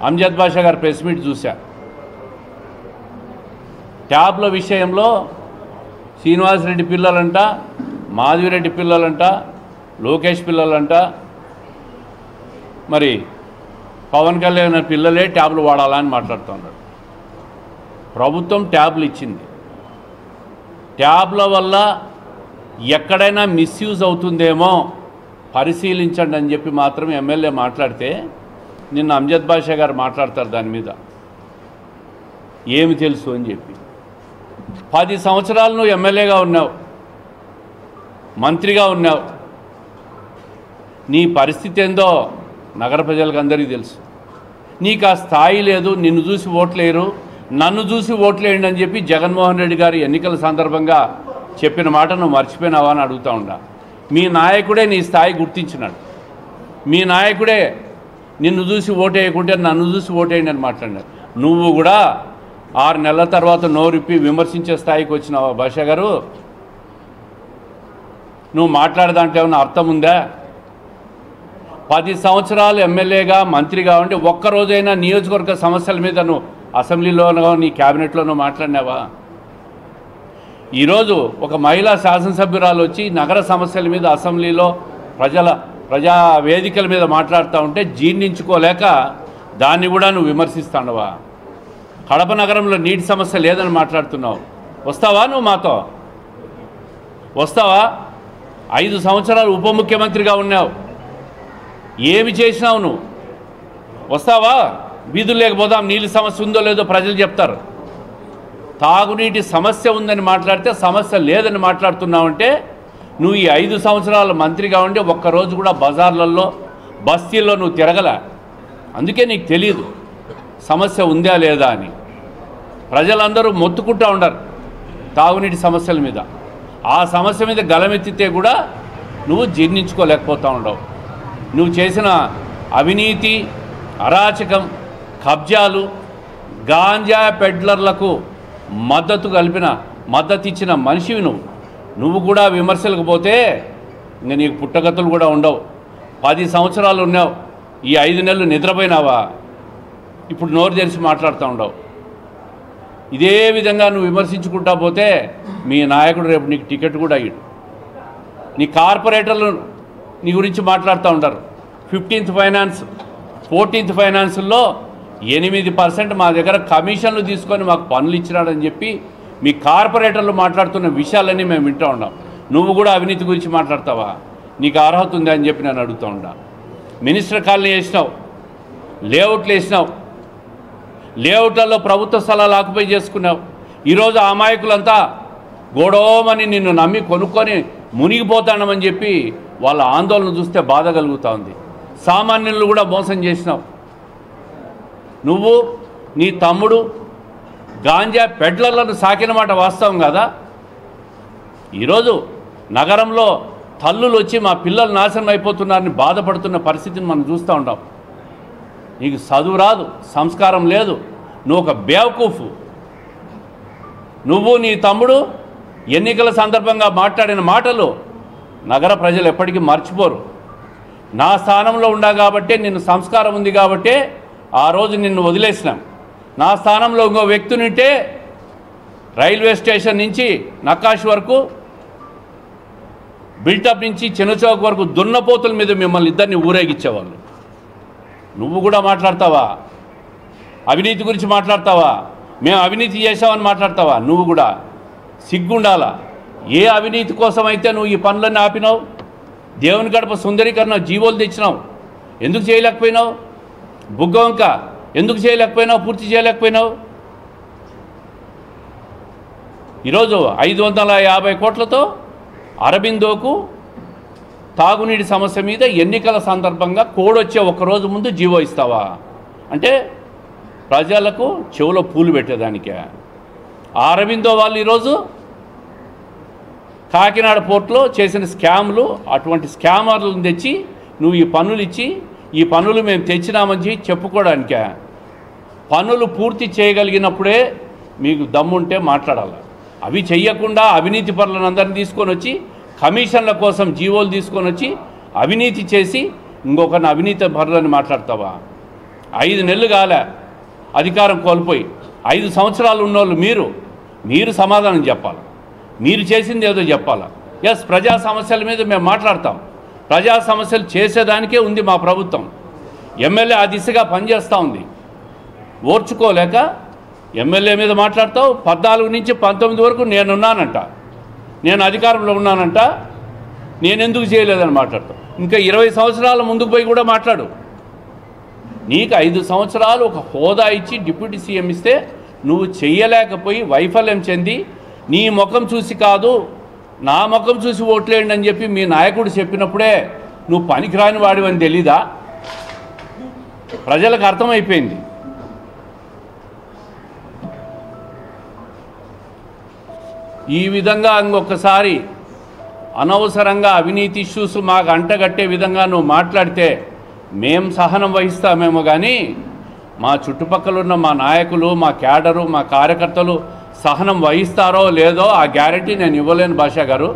అంజద్ బాషా గారి press meet చూశా. ట్యాబ్ల విషయంలో శ్రీనివాసరెడ్డి పిల్లలంట, మాధవిరెడ్డి పిల్లలంట, లోకేష్ పిల్లలంట, మరి పవన్ కళ్యాణ్ పిల్లలే ట్యాబ్లు వాడాలని మాట్లాడుతున్నాడు. ప్రభుత్వం ట్యాబ్లు ఇచ్చింది. ట్యాబ్ల వల్ల ఎక్కడైనా మిస్యూజ్ అవుతుందేమో పరిశీలించండి అని చెప్పి మాత్రం ఎమ్మెల్యే మాట్లాడితే నిన్న అంజద్ బాషా గారు మాట్లాడతారు దాని మీద ఏమి తెలుసు అని చెప్పి. 10 సంవత్సరాలు నువ్వు ఎమ్మెల్యేగా ఉన్నావు, మంత్రిగా ఉన్నావు. నీ పరిస్థితి ఏందో నగర ప్రజలకు అందరికీ తెలుసు. నీకు ఆ స్థాయి లేదు, నిన్ను చూసి ఓట్లేరు, నన్ను చూసి ఓట్లేయండి అని చెప్పి జగన్మోహన్ రెడ్డి గారు ఎన్నికల సందర్భంగా చెప్పిన మాట నువ్వు మర్చిపోయినావా అని అడుగుతూ ఉండా. మీ నాయకుడే నీ స్థాయి గుర్తించినాడు. మీ నాయకుడే నిన్ను చూసి ఓటేయకుంటే నన్ను చూసి ఓటేయండి అని మాట్లాడినాడు. నువ్వు కూడా 6 నెలల తర్వాత నోరిప్పి విమర్శించే స్థాయికి వచ్చినావా భాషా గారు? నువ్వు మాట్లాడదాంట్లో ఏమన్నా అర్థం ఉందా? 10 సంవత్సరాలు ఎమ్మెల్యేగా మంత్రిగా ఉండి ఒక్కరోజైనా నియోజకవర్గ సమస్యల మీద నువ్వు అసెంబ్లీలోనో నీ క్యాబినెట్లోనో మాట్లాడినావా? ఈరోజు ఒక మహిళా శాసనసభ్యురాలు వచ్చి నగర సమస్యల మీద అసెంబ్లీలో ప్రజా వేదికల మీద మాట్లాడుతూ ఉంటే జీర్ణించుకోలేక దాన్ని కూడా నువ్వు విమర్శిస్తాండవా? కడప నగరంలో నీటి సమస్య లేదని మాట్లాడుతున్నావు. వస్తావా నువ్వు మాతో? వస్తావా? 5 సంవత్సరాలు ఉప ముఖ్యమంత్రిగా ఉన్నావు, ఏమి చేసినావు నువ్వు? వస్తావా? వీధులు లేకపోదాం, నీళ్ళ సమస్య ఉందో లేదో ప్రజలు చెప్తారు. తాగునీటి సమస్య ఉందని మాట్లాడితే సమస్య లేదని మాట్లాడుతున్నావంటే నువ్వు ఈ 5 సంవత్సరాల మంత్రిగా ఉండి ఒక్కరోజు కూడా బజార్లలో బస్తీల్లో నువ్వు తిరగల. అందుకే నీకు తెలియదు సమస్య ఉందా లేదా అని. ప్రజలందరూ మొత్తుకుంటూ ఉండరు తాగునీటి సమస్యల మీద. ఆ సమస్య మీద గలమెత్తితే కూడా నువ్వు జీర్ణించుకోలేకపోతూ ఉండవు. నువ్వు చేసిన అవినీతి, అరాచకం, కబ్జాలు, గాంజా పెడ్లర్లకు మద్దతు ఇచ్చిన మనిషివి నువ్వు కూడా విమర్శలకు పోతే ఇంక నీకు పుట్టగతులు కూడా ఉండవు. 10 సంవత్సరాలు ఉన్నావు, ఈ 5 నెలలు నిద్రపోయినావా? ఇప్పుడు నోరు తెరిచి మాట్లాడుతూ ఉండవు. ఇదే విధంగా నువ్వు విమర్శించుకుంటా పోతే మీ నాయకుడు రేపు నీకు టికెట్ కూడా అయ్యాడు. నీ కార్పొరేటర్లు నీ గురించి మాట్లాడుతూ ఉంటారు. 15th ఫైనాన్స్ 14th ఫైనాన్స్లో 8% మా దగ్గర కమిషన్లు తీసుకొని మాకు పనులు ఇచ్చినాడని చెప్పి మీ కార్పొరేటర్లు మాట్లాడుతున్న విషయాలన్నీ మేము వింటూ ఉన్నాం. నువ్వు కూడా అవినీతి గురించి మాట్లాడతావా? నీకు అర్హత ఉందా అని చెప్పి నేను అడుగుతూ ఉన్నా. మినిస్టర్ కాలనీ వేసినావు, లేఅవుట్లు వేసినావు, లేఅవుట్లలో ప్రభుత్వ స్థలాలు ఆక్యుపై చేసుకున్నావు. ఈరోజు అమాయకులంతా గోడోమని నిన్ను నమ్మి కొనుక్కొని మునిగిపోతానమని చెప్పి వాళ్ళ ఆందోళన చూస్తే బాధ కలుగుతూ ఉంది. సామాన్యులు కూడా మోసం చేసినావు. నువ్వు నీ తమ్ముడు గాంజా పెడ్లర్లను సాకిన మాట వాస్తవం కదా? ఈరోజు నగరంలో తల్లులు వచ్చి మా పిల్లలు నాశనం అయిపోతున్నారని బాధపడుతున్న పరిస్థితిని మనం చూస్తూ ఉంటాం. నీకు చదువు రాదు, సంస్కారం లేదు, నువ్వు ఒక బేవకూఫు. నువ్వు నీ తమ్ముడు ఎన్నికల సందర్భంగా మాట్లాడిన మాటలు నగర ప్రజలు ఎప్పటికీ మర్చిపోరు. నా స్థానంలో ఉండా కాబట్టే, నిన్ను సంస్కారం ఉంది కాబట్టే ఆ రోజు నిన్ను వదిలేసినాం. నా స్థానంలో ఇంకో వ్యక్తినింటే రైల్వే స్టేషన్ నుంచి నకాష్ వరకు, బిల్టప్ నుంచి చిన్నచౌక్ వరకు దున్నపోతుల మీద మిమ్మల్ని ఇద్దరిని ఊరేగించేవాళ్ళు. నువ్వు కూడా మాట్లాడతావా? అవినీతి గురించి మాట్లాడతావా? మేము అవినీతి చేసామని మాట్లాడతావా? నువ్వు కూడా సిగ్గుండాలా. ఏ అవినీతి కోసం అయితే నువ్వు ఈ పనులన్నీ ఆపినావు? దేవుని గడప సుందరీకరణ జీవోలు తెచ్చినావు, ఎందుకు చేయలేకపోయినావు? బుగ్గవంక ఎందుకు చేయలేకపోయినావు? పూర్తి చేయలేకపోయినావు? ఈరోజు 550 కోట్లతో అరబిందోకు తాగునీటి సమస్య మీద ఎన్నికల సందర్భంగా కోడొచ్చే ఒక్కరోజు ముందు జీవో ఇస్తావా? అంటే ప్రజలకు చెవులో పూలు పెట్టేదానికే. అరబిందో వాళ్ళు ఈరోజు కాకినాడ పోర్టులో చేసిన స్కామ్లు, అటువంటి స్కామర్లను తెచ్చి నువ్వు ఈ పన్నులు ఇచ్చి ఈ పన్నులు మేము తెచ్చినామని చెప్పుకోవడానికే. పన్నులు పూర్తి చేయగలిగినప్పుడే మీకు దమ్ముంటే మాట్లాడాలి. అవి చెయ్యకుండా అవినీతి పరులను అందరినీ తీసుకొని వచ్చి కమిషన్ల కోసం జీవోలు తీసుకొని వచ్చి అవినీతి చేసి ఇంకొకరిని అవినీతి పరులని మాట్లాడతావా? 5 నెలలు కాలే అధికారం కోల్పోయి. 5 సంవత్సరాలు ఉన్నోళ్ళు మీరు సమాధానం చెప్పాలి. మీరు చేసింది ఏదో చెప్పాలా. ఎస్, ప్రజా సమస్యల మీద మేము మాట్లాడతాం. ప్రజా సమస్యలు చేసేదానికే ఉంది మా ప్రభుత్వం. ఎమ్మెల్యే ఆ దిశగా పనిచేస్తూ ఉంది. ఓర్చుకోలేక ఎమ్మెల్యే మీద మాట్లాడతావు. 14 నుంచి 19 వరకు నేనున్నానంట, నేను అధికారంలో ఉన్నానంట, నేనెందుకు చేయలేదని మాట్లాడతావు. ఇంకా 20 సంవత్సరాల ముందుకు పోయి కూడా మాట్లాడు. నీకు 5 సంవత్సరాలు ఒక హోదా ఇచ్చి డిప్యూటీ సీఎం ఇస్తే నువ్వు చెయ్యలేకపోయి వైఫల్యం చెంది నీ ముఖం చూసి కాదు నా ముఖం చూసి ఓట్లేయండి అని చెప్పి మీ నాయకుడు చెప్పినప్పుడే నువ్వు పనికిరాని వాడివని తెలీదా? ప్రజలకు అర్థమైపోయింది. ఈ విధంగా ఇంకొకసారి అనవసరంగా అవినీతి ఇష్యూస్ మాకు అంటగట్టే విధంగా నువ్వు మాట్లాడితే మేం సహనం వహిస్తామేమో, కానీ మా చుట్టుపక్కల ఉన్న మా నాయకులు, మా క్యాడరు, మా కార్యకర్తలు సహనం వహిస్తారో లేదో ఆ గ్యారెంటీ నేను ఇవ్వలేను భాషా గారు.